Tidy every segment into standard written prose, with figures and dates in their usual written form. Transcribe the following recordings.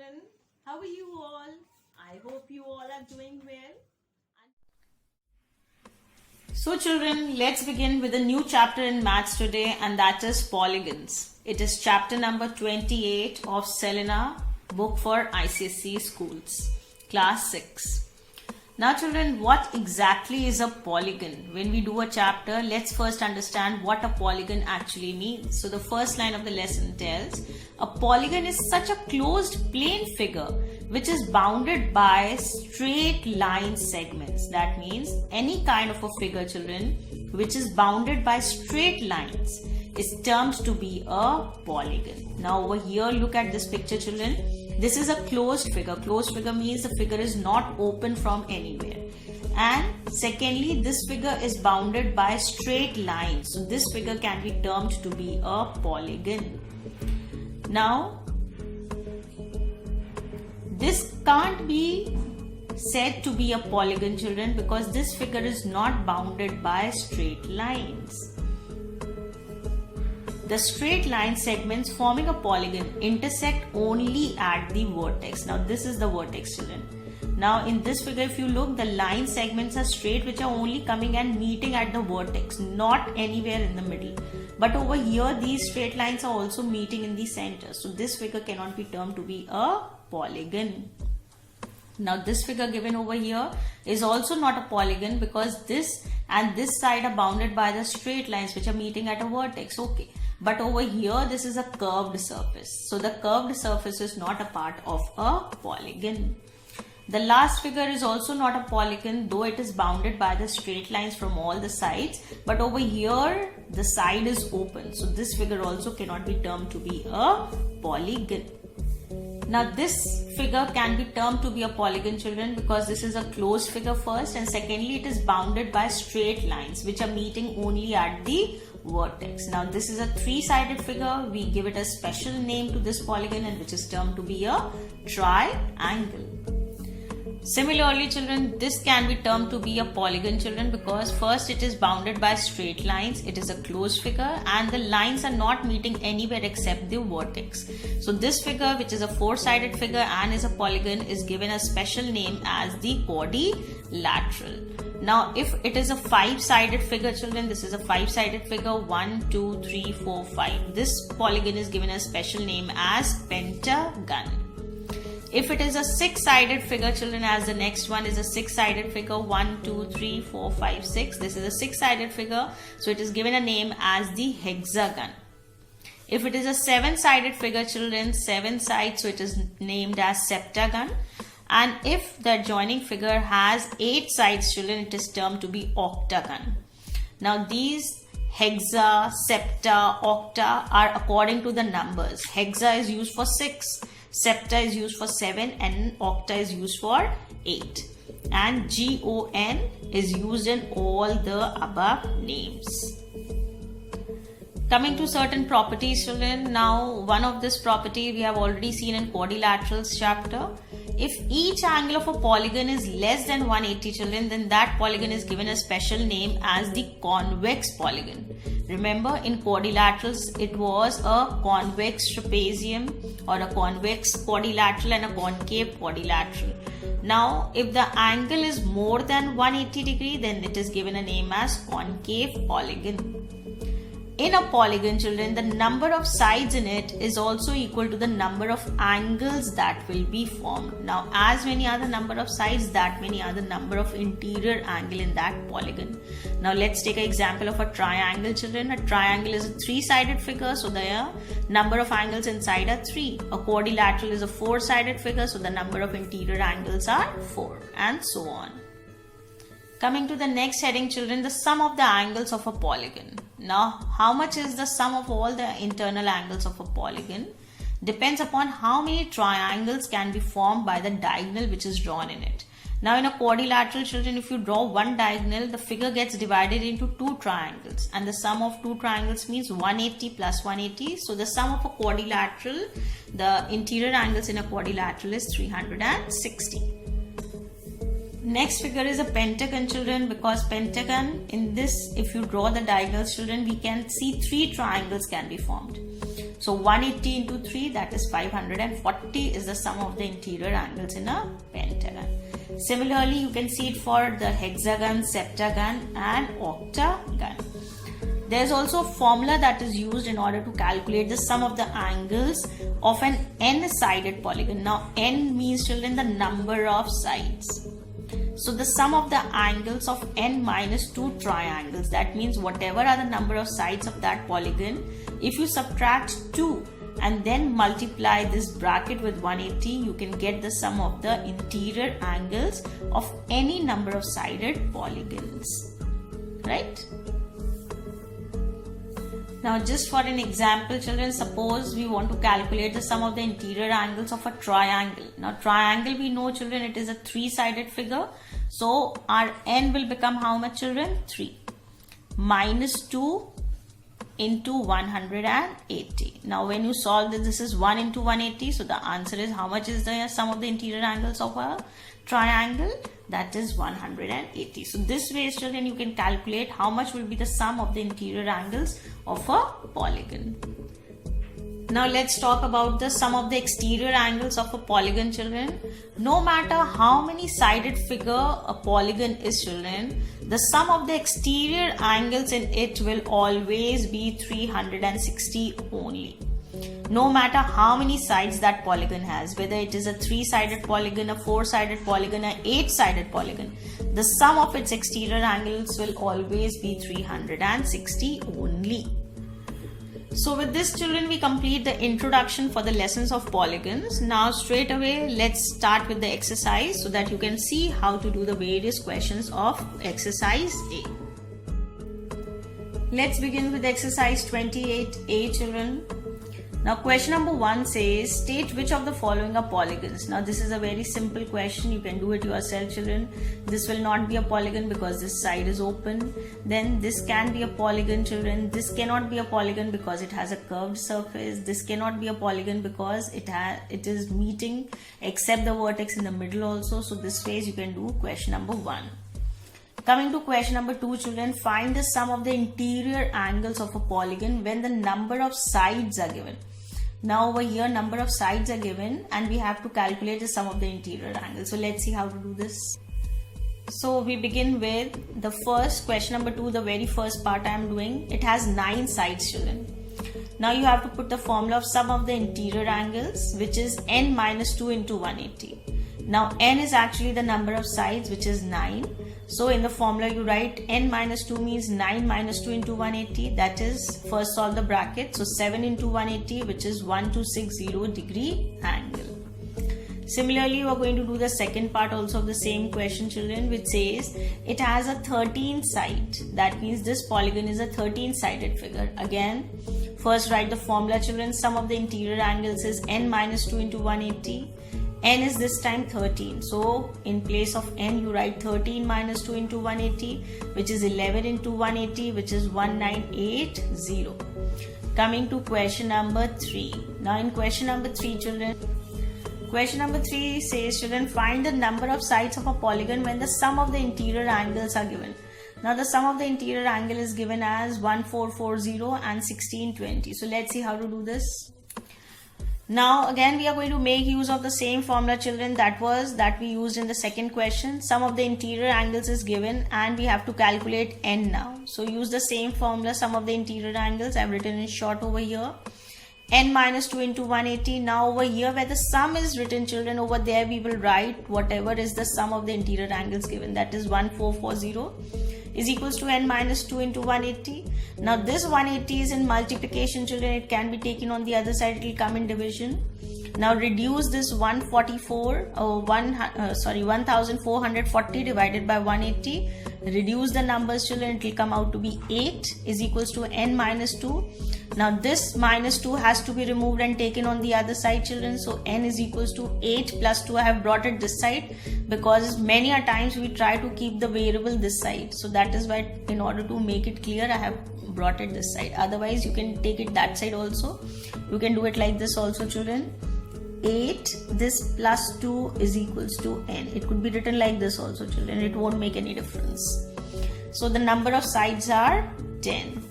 children. How are you all? I hope you all are doing well. So children, let's begin with a new chapter in maths today, and that is polygons. It is chapter number 28 of Selena book for ICSE schools, class 6. Now children, what exactly is a polygon? When we do a chapter, let's first understand what a polygon actually means. So the first line of the lesson tells, a polygon is such a closed plane figure which is bounded by straight line segments. That means any kind of a figure, children, which is bounded by straight lines is termed to be a polygon. Now over here, look at this picture, children. This is a closed figure. Closed figure means the figure is not open from anywhere. And secondly, this figure is bounded by straight lines. So this figure can be termed to be a polygon. Now, this can't be said to be a polygon, children, because this figure is not bounded by straight lines. The straight line segments forming a polygon intersect only at the vertex. Now this is the vertex, children. Now in this figure, if you look, the line segments are straight, which are only coming and meeting at the vertex, not anywhere in the middle. But over here, these straight lines are also meeting in the center. So this figure cannot be termed to be a polygon. Now this figure given over here is also not a polygon because this and this side are bounded by the straight lines which are meeting at a vertex. Okay. But over here, this is a curved surface. So the curved surface is not a part of a polygon. The last figure is also not a polygon, though it is bounded by the straight lines from all the sides. But over here, the side is open. So this figure also cannot be termed to be a polygon. Now this figure can be termed to be a polygon, children, because this is a closed figure first, and secondly, it is bounded by straight lines which are meeting only at the vertex. Now this is a three-sided figure. We give it a special name to this polygon, and which is termed to be a triangle. Similarly, children, this can be termed to be a polygon, children, because first it is bounded by straight lines, it is a closed figure, and the lines are not meeting anywhere except the vertex. So this figure, which is a four-sided figure and is a polygon, is given a special name as the quadrilateral. Now if it is a five-sided figure, children, this is a five-sided figure, 1, 2, 3, 4, 5. This polygon is given a special name as pentagon. If it is a six-sided figure, children, as the next one is a six-sided figure, 1, 2, 3, 4, 5, 6. This is a six-sided figure, so it is given a name as the hexagon. If it is a seven-sided figure, children, seven sides, so it is named as septagon. And if the adjoining figure has 8 sides, children, it is termed to be octagon. Now these hexa, septa, octa are according to the numbers. Hexa is used for 6, septa is used for 7, and octa is used for 8. And GON is used in all the above names. Coming to certain properties, children. Now one of this property we have already seen in quadrilaterals chapter. If each angle of a polygon is less than 180, children, then that polygon is given a special name as the convex polygon. Remember, in quadrilaterals, it was a convex trapezium or a convex quadrilateral and a concave quadrilateral. Now, if the angle is more than 180 degree, then it is given a name as concave polygon. In a polygon, children, the number of sides in it is also equal to the number of angles that will be formed. Now, as many are the number of sides, that many are the number of interior angle in that polygon. Now, let's take an example of a triangle, children. A triangle is a three-sided figure, so the number of angles inside are 3. A quadrilateral is a four-sided figure, so the number of interior angles are 4, and so on. Coming to the next heading, children, the sum of the angles of a polygon. Now, how much is the sum of all the internal angles of a polygon? Depends upon how many triangles can be formed by the diagonal which is drawn in it. Now, in a quadrilateral, children, if you draw one diagonal, the figure gets divided into two triangles, and the sum of two triangles means 180 plus 180. So, the sum of a quadrilateral, the interior angles in a quadrilateral is 360. Next figure is a pentagon, children, because pentagon, in this, if you draw the diagonals, children, we can see 3 triangles can be formed. So 180 into 3, that is 540, is the sum of the interior angles in a pentagon. Similarly, you can see it for the hexagon, septagon and octagon. There's also a formula that is used in order to calculate the sum of the angles of an n-sided polygon. Now, n means, children, the number of sides. So the sum of the angles of n minus 2 triangles, that means whatever are the number of sides of that polygon, if you subtract 2 and then multiply this bracket with 180, you can get the sum of the interior angles of any number of sided polygons, right? Now, just for an example, children, suppose we want to calculate the sum of the interior angles of a triangle. Now, triangle, we know, children, it is a 3-sided figure. So, our n will become how much, children? 3 minus 2 into 180. Now, when you solve this is 1 into 180. So, the answer is how much is the sum of the interior angles of a triangle? That is 180. So this way, children, you can calculate how much will be the sum of the interior angles of a polygon. Now let's talk about the sum of the exterior angles of a polygon, children. No matter how many sided figure a polygon is, children, the sum of the exterior angles in it will always be 360 only. No matter how many sides that polygon has, whether it is a 3-sided polygon, a 4-sided polygon, a 8-sided polygon, the sum of its exterior angles will always be 360 only. So with this, children, we complete the introduction for the lessons of polygons. Now straight away, let's start with the exercise so that you can see how to do the various questions of exercise A. Let's begin with exercise 28A, children. Now question number 1 says, state which of the following are polygons. Now this is a very simple question. You can do it yourself, children. This will not be a polygon because this side is open. Then this can be a polygon, children. This cannot be a polygon because it has a curved surface. This cannot be a polygon because it is meeting except the vertex in the middle also. So this phase you can do question number 1. Coming to question number 2, children, find the sum of the interior angles of a polygon when the number of sides are given. Now over here, number of sides are given and we have to calculate the sum of the interior angles. So let's see how to do this. So we begin with the first question number 2, the very first part I am doing. It has 9 sides, children. Now you have to put the formula of sum of the interior angles, which is n minus 2 into 180. Now n is actually the number of sides, which is 9. So in the formula you write n minus 2 means 9 minus 2 into 180. That is, first solve the bracket. So 7 into 180, which is 1260 degree angle. Similarly, you are going to do the second part also of the same question, children, which says it has a 13 side. That means this polygon is a 13-sided figure. Again, first write the formula, children. Sum of the interior angles is n minus 2 into 180. N is this time 13. So in place of n, you write 13 minus 2 into 180, which is 11 into 180, which is 1980. Coming to question number 3. Now in question number 3, children, question number 3 says, children, find the number of sides of a polygon when the sum of the interior angles are given. Now the sum of the interior angle is given as 1440 and 1620. So let's see how to do this. Now again we are going to make use of the same formula, children, that we used in the second question. Sum of the interior angles is given and we have to calculate n now. So use the same formula, sum of the interior angles. I have written in short over here. N minus 2 into 180. Now over here where the sum is written, children, over there we will write whatever is the sum of the interior angles given. That is 1440 is equals to n minus 2 into 180. Now this 180 is in multiplication, children. It can be taken on the other side. It will come in division. Now reduce this 1440 divided by 180. Reduce the numbers, children. It will come out to be 8 is equals to n minus 2. Now this minus 2 has to be removed and taken on the other side, children. So n is equals to 8 plus 2. I have brought it this side because many a times we try to keep the variable this side. So that is why, in order to make it clear, I have brought it this side. Otherwise you can take it that side also. You can do it like this also, children. 8 this plus 2 is equals to n. It could be written like this also, children. It won't make any difference. So the number of sides are 10.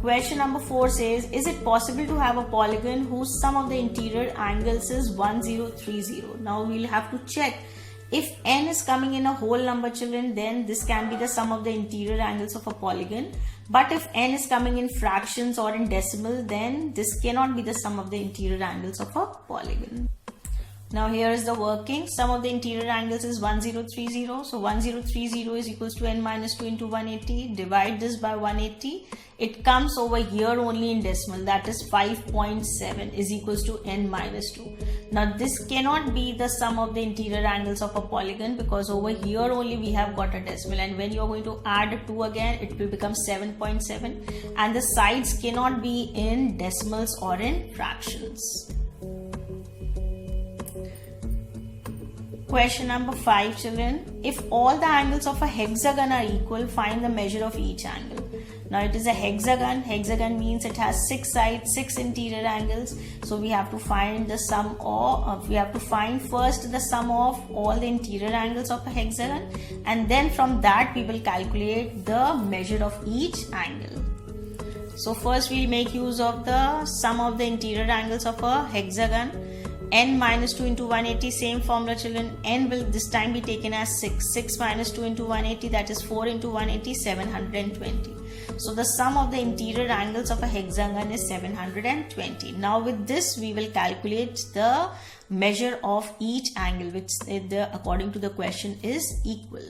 Question number 4 says, is it possible to have a polygon whose sum of the interior angles is 1030? Now we'll have to check. If n is coming in a whole number, children, then this can be the sum of the interior angles of a polygon. But if n is coming in fractions or in decimal, then this cannot be the sum of the interior angles of a polygon. Now here is the working. Sum of the interior angles is 1030. So 1030 is equals to n minus 2 into 180. Divide this by 180. It comes over here only in decimal. That is 5.7 is equals to n minus 2. Now this cannot be the sum of the interior angles of a polygon, because over here only we have got a decimal. And when you are going to add 2 again, it will become 7.7. And the sides cannot be in decimals or in fractions. Question number 5, children. If all the angles of a hexagon are equal, find the measure of each angle. Now it is a hexagon. Hexagon means it has 6 sides, 6 interior angles. So we have to find the sum of, we have to find first the sum of all the interior angles of a hexagon, and then from that we will calculate the measure of each angle. So first we'll make use of the sum of the interior angles of a hexagon. N minus 2 into 180, same formula, children. N will this time be taken as 6. 6 minus 2 into 180, that is 4 into 180, 720. So the sum of the interior angles of a hexagon is 720. Now with this we will calculate the measure of each angle, which according to the question is equal.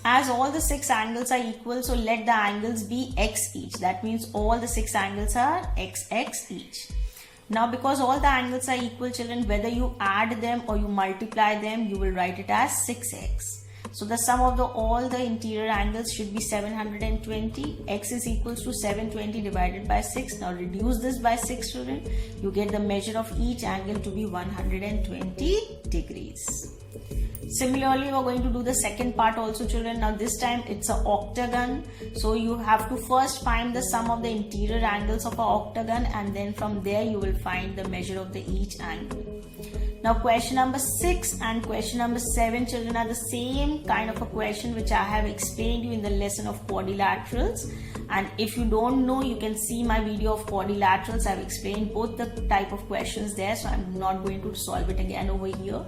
As all the 6 angles are equal, so let the angles be x each. That means all the 6 angles are x each. Now because all the angles are equal, children, whether you add them or you multiply them, you will write it as 6x. So the sum of all the interior angles should be 720. X is equals to 720 divided by 6. Now reduce this by 6, children. You get the measure of each angle to be 120 degrees. Similarly, we are going to do the second part also, children. Now this time it's an octagon. So you have to first find the sum of the interior angles of an octagon, and then from there you will find the measure of each angle. Now question number 6 and question number 7, children, are the same kind of a question which I have explained you in the lesson of quadrilaterals. And if you don't know, you can see my video of quadrilaterals. I've explained both the type of questions there, so I'm not going to solve it again over here.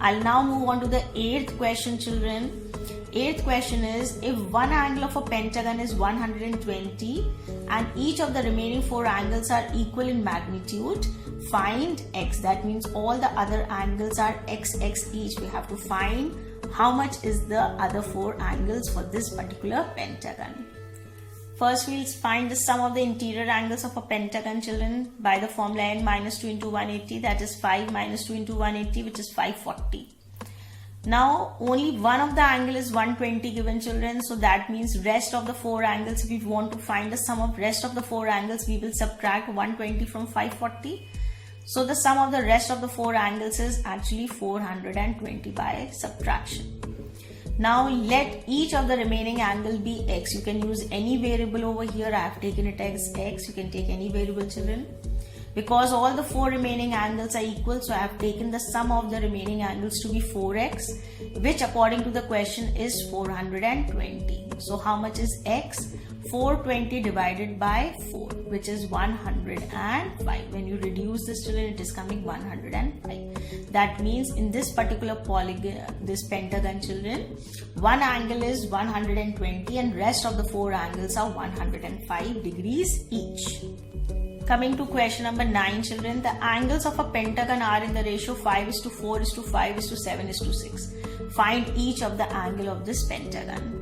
I'll now move on to the 8th question, children. 8th question is, if one angle of a pentagon is 120 and each of the remaining 4 angles are equal in magnitude, find x. That means all the other angles are x each. We have to find how much is the other 4 angles for this particular pentagon. First we'll find the sum of the interior angles of a pentagon, children, by the formula n minus 2 into 180, that is 5 minus 2 into 180, which is 540. Now only one of the angle is 120 given, children, so that means rest of the 4 angles, if we want to find the sum of rest of the 4 angles, we will subtract 120 from 540. So the sum of the rest of the 4 angles is actually 420 by subtraction. Now let each of the remaining angle be x. You can use any variable over here. I have taken it as x. You can take any variable, children. Because all the 4 remaining angles are equal, so I have taken the sum of the remaining angles to be 4x, which according to the question is 420. So how much is x? 420 divided by 4, which is 105. When you reduce this, children, it is coming 105. That means in this particular polygon, this pentagon, children, one angle is 120 and rest of the 4 angles are 105 degrees each. Coming to question number 9, children, the angles of a pentagon are in the ratio 5:4:5:7:6. Find each of the angle of this pentagon.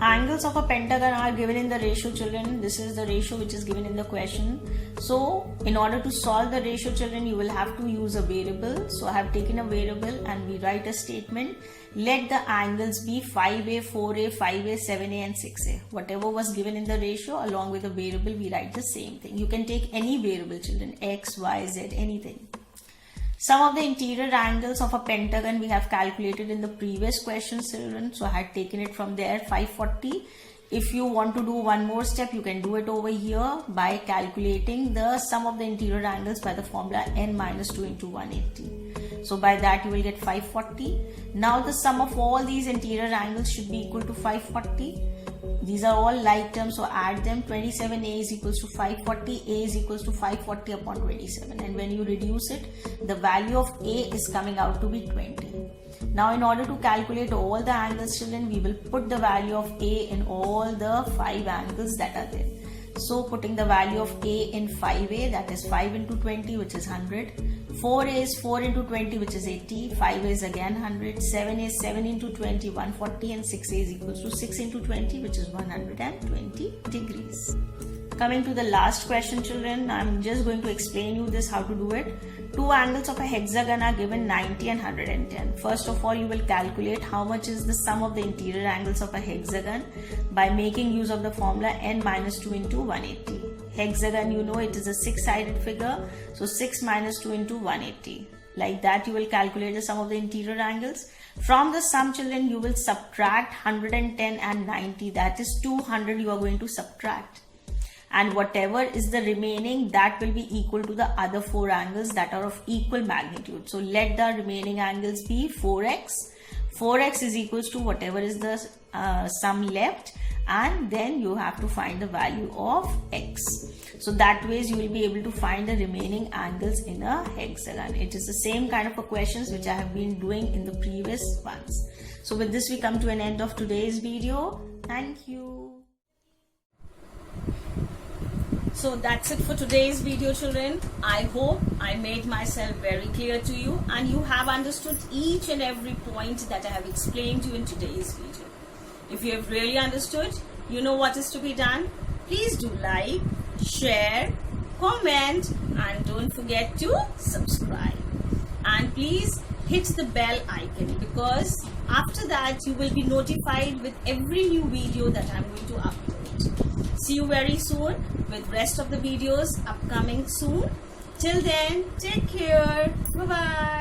Angles of a pentagon are given in the ratio, children. This is the ratio which is given in the question. So in order to solve the ratio, children, you will have to use a variable. So I have taken a variable and we write a statement. Let the angles be 5a, 4a, 5a, 7a and 6a. Whatever was given in the ratio, along with the variable, we write the same thing. You can take any variable, children, x, y, z, anything. Sum of the interior angles of a pentagon we have calculated in the previous question, children. So I had taken it from there, 540. If you want to do one more step, you can do it over here by calculating the sum of the interior angles by the formula n minus 2 into 180. So by that you will get 540. Now the sum of all these interior angles should be equal to 540. These are all like terms, so add them. 27a is equals to 540, a is equals to 540 upon 27, and when you reduce it, the value of a is coming out to be 20. Now in order to calculate all the angles, children, we will put the value of a in all the 5 angles that are there. So putting the value of a in 5a, that is 5 into 20, which is 100. 4a is 4 into 20, which is 80. 5a is again 100. 7 is 7 into 20, 140, and 6a is equals to 6 into 20, which is 120 degrees. Coming to the last question, children, I'm just going to explain you this, how to do it. Two angles of a hexagon are given 90 and 110. First of all, you will calculate how much is the sum of the interior angles of a hexagon by making use of the formula n minus 2 into 180. Hexagon, you know, it is a 6-sided figure, so 6 minus 2 into 180. Like that you will calculate the sum of the interior angles. From the sum, children, you will subtract 110 and 90, that is 200 you are going to subtract. And whatever is the remaining, that will be equal to the other 4 angles that are of equal magnitude. So let the remaining angles be 4x. 4x is equals to whatever is the sum left, and then you have to find the value of x. So that ways you will be able to find the remaining angles in a hexagon. It is the same kind of a questions which I have been doing in the previous ones. So with this we come to an end of today's video. Thank you. So that's it for today's video, children. I hope I made myself very clear to you and you have understood each and every point that I have explained to you in today's video. If you have really understood, you know what is to be done. Please do like, share, comment, and don't forget to subscribe. And please hit the bell icon, because after that you will be notified with every new video that I'm going to upload. See you very soon with rest of the videos upcoming soon. Till then, take care. Bye bye.